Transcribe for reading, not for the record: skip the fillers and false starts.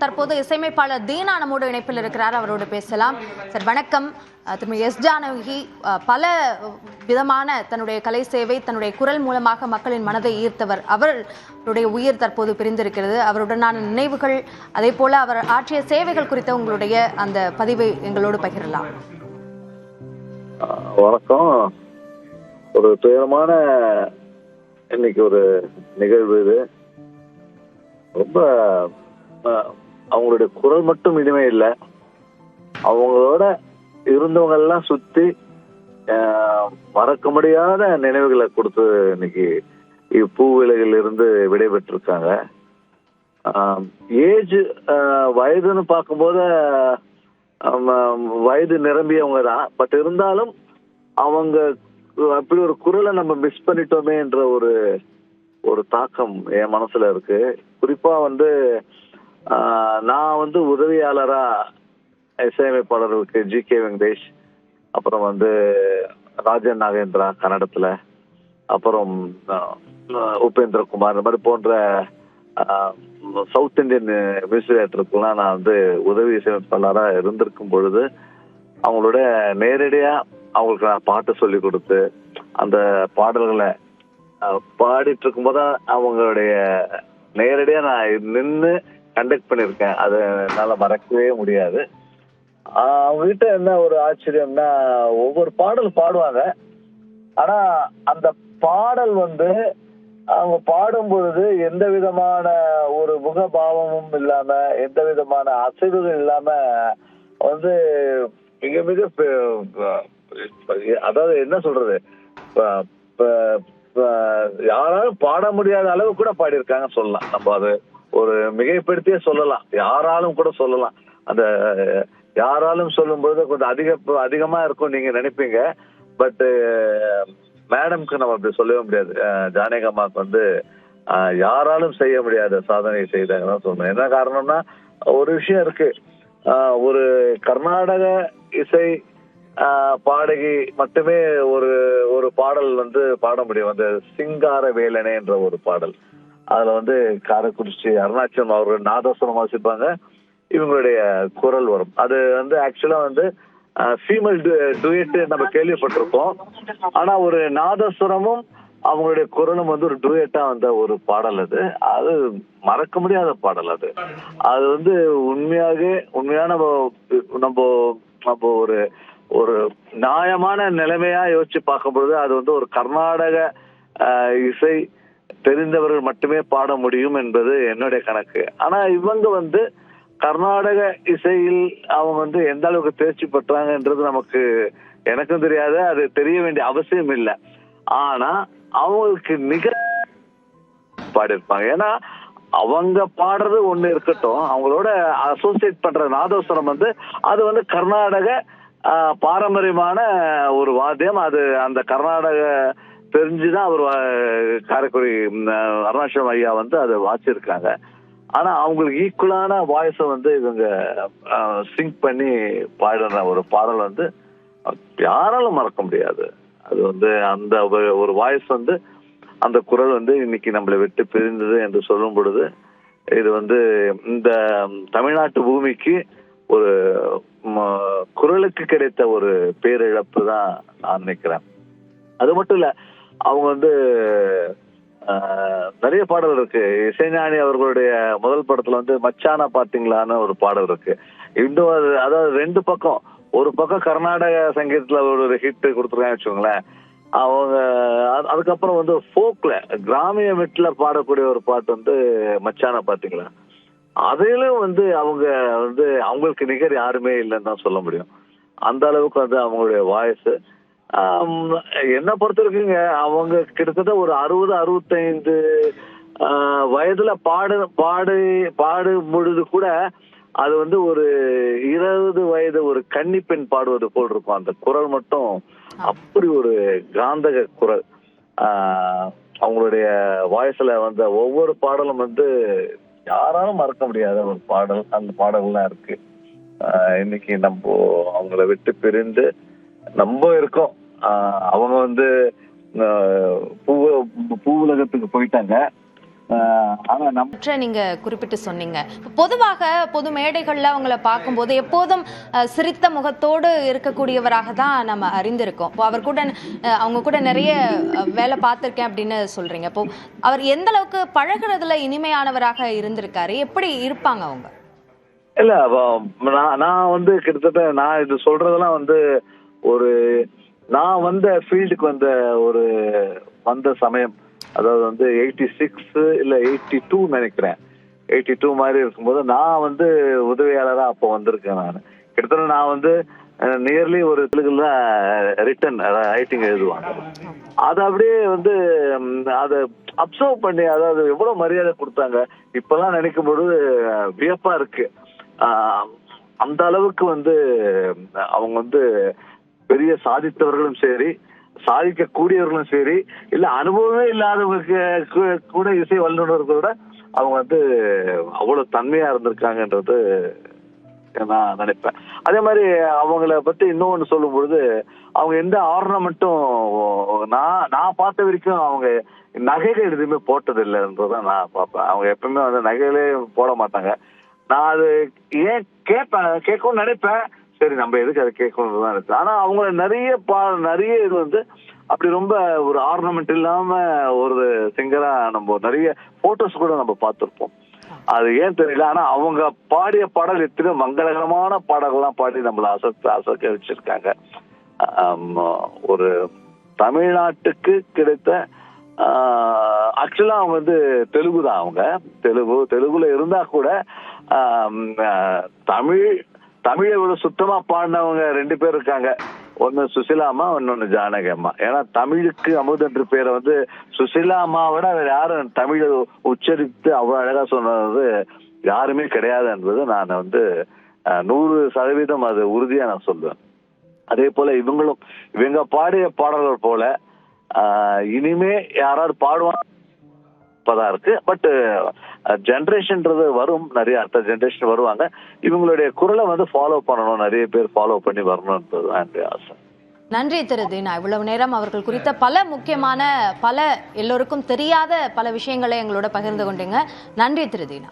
தற்போது இசையமைப்பாளர் தீனா நம்மோடு இணைப்பில் இருக்கிறார். அவரோடு பேசலாம். சார் வணக்கம். திருமதி எஸ் ஜானகி பல விதமான தன்னுடைய கலை சேவை, தன்னுடைய குரல் மூலமாக மக்களின் மனதை ஈர்த்தவர். அவருடைய உயிர் தற்போது பிரிந்திருக்கிறது. அவருடனான நினைவுகள், அதே போல அவர் ஆற்றிய சேவைகள் குறித்த உங்களுடைய அந்த பதிவை எங்களோடு பகிரலாம். வணக்கம். ஒரு துயரமான இன்னைக்கு ஒரு நிகழ்வு இது. ரொம்ப அவங்களுடைய குரல் மட்டும் இனிமே இல்லை, அவங்களோட இருந்தவங்க எல்லாம் சுத்தி மறக்க முடியாத நினைவுகளை கொடுத்து இன்னைக்கு பூவிலையில் இருந்து விடைபெற்றிருக்காங்க. ஏஜ் வயதுன்னு பார்க்கும்போது வயது நிரம்பியவங்க தான். பட் இருந்தாலும் அவங்க அப்படி ஒரு குரலை நம்ம மிஸ் பண்ணிட்டோமே என்ற ஒரு தாக்கம் என் மனசுல இருக்கு. குறிப்பா நான் உதவியாளரா இசையமைப்பாளர்களுக்கு ஜி.கே. வெங்கடேஷ், அப்புறம் ராஜன் நாகேந்திரா கன்னடத்துல, அப்புறம் உபேந்திர குமார், இந்த மாதிரி போன்ற சவுத் இந்தியன் மியூசிக் டைரக்டருக்குலாம் நான் உதவி இசையமைப்பாளரா இருந்திருக்கும் பொழுது அவங்களோட நேரடியா அவங்களுக்கு நான் பாட்டு சொல்லி கொடுத்து அந்த பாடல்களை பாடிட்டு இருக்கும் போது அவங்களுடைய நேரடியா நான் நின்று கண்டக்ட் பண்ணியிருக்கேன். அது என்னால மறக்கவே முடியாது. அவங்க கிட்ட என்ன ஒரு ஆச்சரியம்னா, ஒவ்வொரு பாடல் பாடுவாங்க, ஆனா அந்த பாடல் அவங்க பாடும் பொழுது எந்த விதமான ஒரு முகபாவமும் இல்லாம, எந்த விதமான அசைவுகள் இல்லாம மிக மிக அதாவது என்ன சொல்றது, யாராலும் பாட முடியாத அளவு கூட பாடியிருக்காங்க சொல்லலாம். நம்ம அது ஒரு மிகைப்படுத்தியே சொல்லலாம், யாராலும் கூட சொல்லலாம். அந்த யாராலும் சொல்லும்போது கொஞ்சம் அதிகமா இருக்கும் நீங்க நினைப்பீங்க. பட் மேடம்க்கு நம்ம அப்படி சொல்லவே முடியாது. ஜானகி அம்மாவுக்கு யாராலும் செய்ய முடியாத சாதனை செய்தாங்கன்னு சொல்லணும். என்ன காரணம்னா, ஒரு விஷயம் இருக்கு. ஒரு கர்நாடக இசை பாடகி மட்டுமே ஒரு பாடல் பாட முடியும். சிங்கார வேலனே என்ற ஒரு பாடல். அதுல காரைக்குறிச்சி அருணாச்சலம் அவர்கள் நாதஸ்வரம் வாசிப்பாங்க, இவங்களுடைய குரல் வரும். அது ஆக்சுவலா ஃபீமேல் டுயட் நம்ம கேள்விப்பட்டிருக்கோம். ஆனா ஒரு நாதஸ்வரமும் அவங்களுடைய குரலும் ஒரு டுயட்டா ஒரு பாடல். அது மறக்க முடியாத பாடல். அது உண்மையான நம்ம ஒரு நியாயமான நிலைமையா யோசிச்சு பார்க்கும் பொழுது அது ஒரு கர்நாடக இசை தெரிந்தவர்கள் மட்டுமே பாட முடியும் என்பது என்னுடைய கணக்கு. ஆனா இவங்க கர்நாடக இசையில் அவங்க எந்த அளவுக்கு தேர்ச்சி பெற்றாங்கன்றது எனக்கும் தெரியாது, அது தெரிய வேண்டிய அவசியம் இல்லை. ஆனா அவங்களுக்கு பாடியிருப்பாங்க. ஏன்னா அவங்க பாடுறது ஒண்ணு இருக்கட்டும், அவங்களோட அசோசியேட் பண்ற நாதஸ்வரம் அது கர்நாடக பாரம்பரியமான ஒரு வாத்தியம். அது அந்த கர்நாடக தெரிஞ்சுதான் அவர் காரைக்குடி அருணாச்சலம் ஐயா அதை வாசிச்சிருக்காங்க. ஆனா அவங்களுக்கு ஈக்குவலான வாய்ஸை இவங்க சிங்க் பண்ணி பாடுற ஒரு பாடல் யாராலும் மறக்க முடியாது. அது அந்த ஒரு வாய்ஸ் அந்த குரல் இன்னைக்கு நம்மளை விட்டு பிரிந்தது என்று சொல்லும் பொழுது இது இந்த தமிழ்நாட்டு பூமிக்கு ஒரு குரலுக்கு கிடைத்த ஒரு பேரிழப்பு தான் நான் நினைக்கிறேன். அது மட்டும் இல்ல, அவங்க நிறைய பாடல் இருக்கு. இசைஞானி அவர்களுடைய முதல் படத்துல மச்சானா பாத்தீங்களான்னு ஒரு பாடல் இருக்கு. இன்னும் அதாவது ரெண்டு பக்கம், ஒரு பக்கம் கர்நாடக சங்கீதத்துல ஒரு ஹிட் கொடுத்துருக்காங்க வச்சுக்கோங்களேன். அவங்க அதுக்கப்புறம் ஃபோக்ல கிராமிய மெட்ல பாடக்கூடிய ஒரு பாட்டு மச்சானா பாத்தீங்களா. அதிலும் அவங்க அவங்களுக்கு நிகர் யாருமே இல்லைன்னு தான் சொல்ல முடியும். அந்த அளவுக்கு அவங்களுடைய வாய்ஸ் என்ன பொறுத்த இருக்குங்க. அவங்க கிட்டத்தட்ட ஒரு 60-65 வயதுல பாடும் பொழுது கூட அது ஒரு 20 வயது ஒரு கன்னிப்பெண் பாடுவது போல் இருக்கும். அந்த குரல் மட்டும் அப்படி ஒரு காந்தக குரல். அவங்களுடைய வாய்ஸ்ல ஒவ்வொரு பாடலும் யாராலும் மறக்க முடியாத ஒரு பாடல். அந்த பாடல்கள்லாம் இருக்கு. இன்னைக்கு நம்ம அவங்கள விட்டு பிரிந்து நம்ம இருக்கோம். அவங்க பூவுலகத்துக்கு போயிட்டாங்க. ஆனா நீங்க குறிப்பிட்டு சொன்னீங்க. பொதுவாக பொது மேடைகள்ல அவங்கள பார்க்கும்போது எப்போதும் சிரித்த முகத்தோடு இருக்கக்கூடியவராக தான் நம்ம அறிந்திருக்கோம். இப்போ அவர் கூட அவங்க கூட நிறைய வேலை பார்த்திருக்கேன் அப்படின்னு சொல்றீங்க. இப்போ அவர் எந்த அளவுக்கு பழகுறதுல இனிமையானவராக இருந்திருக்காரு, எப்படி இருப்பாங்க அவங்க? இல்ல நான் வந்து கிட்டத்தட்ட நான் இது சொல்றதெல்லாம் வந்து ஒரு நான் வந்த ஃபீல்டுக்கு வந்த சமயம், அதாவது வந்து 86 இல்ல 82 நினைக்கிறேன். 82 மாதிரி இருக்கும்போது நான் வந்து உதவியாளரா அப்போ வந்திருக்கேன். கிட்டத்தட்ட நான் வந்து நியர்லி ஒரு தெலுங்குல ரிட்டன் ரைட்டிங் எழுதுவாங்க. அதை அப்படியே வந்து அதை அப்சர்வ் பண்ணி, அதாவது எவ்வளவு மரியாதை கொடுத்தாங்க இப்பெல்லாம் நினைக்கும் பொழுது வியப்பா இருக்கு. அந்த அளவுக்கு வந்து அவங்க வந்து பெரிய சாதித்தவர்களும் சரி, சாதிக்க கூடியவர்களும் சரி, இல்ல அனுபவமே இல்லாதவங்களுக்கு கூட இசை வல்லுநர்களோட அவங்க வந்து அவ்வளவு தன்மையா இருந்திருக்காங்கன்றது நான் நினைப்பேன். அதே மாதிரி அவங்கள பத்தி இன்னொன்னு சொல்லும் பொழுது, அவங்க எந்த ஆர்னமெண்ட்டும் நான் பார்த்த வரைக்கும் அவங்க நகைகள் எதுவுமே போட்டது இல்லைன்றதான் நான் பார்ப்பேன். அவங்க எப்பவுமே வந்து நகைகளே போட மாட்டாங்க. நான் அது ஏன் கேட்கணும்னு நினைப்பேன். சரி, நம்ம எதுக்கு அதை கேட்கணும்னு தான் நினைப்பேன். ஆனா அவங்க நிறைய இது வந்து அப்படி ரொம்ப ஒரு ஆர்னமெண்ட் இல்லாம ஒரு சிங்கரா நம்ம நிறைய போட்டோஸ் கூட நம்ம பார்த்திருப்போம். அது ஏன் தெரியல. ஆனா அவங்க பாடிய பாடல் எத்தனை மங்களகரமான பாடல்கள்லாம் பாடி நம்மளை அசக்க வச்சிருக்காங்க. ஒரு தமிழ்நாட்டுக்கு கிடைத்த ஆக்சுவலா அவங்க வந்து தெலுங்கு தான். அவங்க தெலுங்குல இருந்தா கூட தமிழை விட சுத்தமா பாடினவங்க 2 பேர் இருக்காங்க. ஒன்னு சுசிலாமா, இன்னொன்னு ஜானகி அம்மா. ஏன்னா தமிழுக்கு அமுதென்று பேரை வந்து சுசிலாமாவோட யாரும் தமிழை உச்சரித்து அவ்வளவு அழகா சொன்னது யாருமே கிடையாது என்பது நான் வந்து 100% அது உறுதியா நான் சொல்லுவேன். அதே போல இவங்க பாடிய பாடல்கள் போல இனிமே யாராவது பாடுவாங்க இருக்கு. பட் ஜெனரேஷன்ன்றது வரும், நிறைய அடுத்த ஜெனரேஷன் வருவாங்க. இவங்களுடைய குரலை வந்து ஃபாலோ பண்ணணும், நிறைய பேர் ஃபாலோ பண்ணி வரணும்ன்றது என்னுடைய ஆசை. நன்றி திரு தீனா. இவ்வளவு நேரம் அவர்கள் குறித்த பல முக்கியமான எல்லோருக்கும் தெரியாத பல விஷயங்களை எங்களோட பகிர்ந்து கொண்டீங்க. நன்றி திரு தீனா.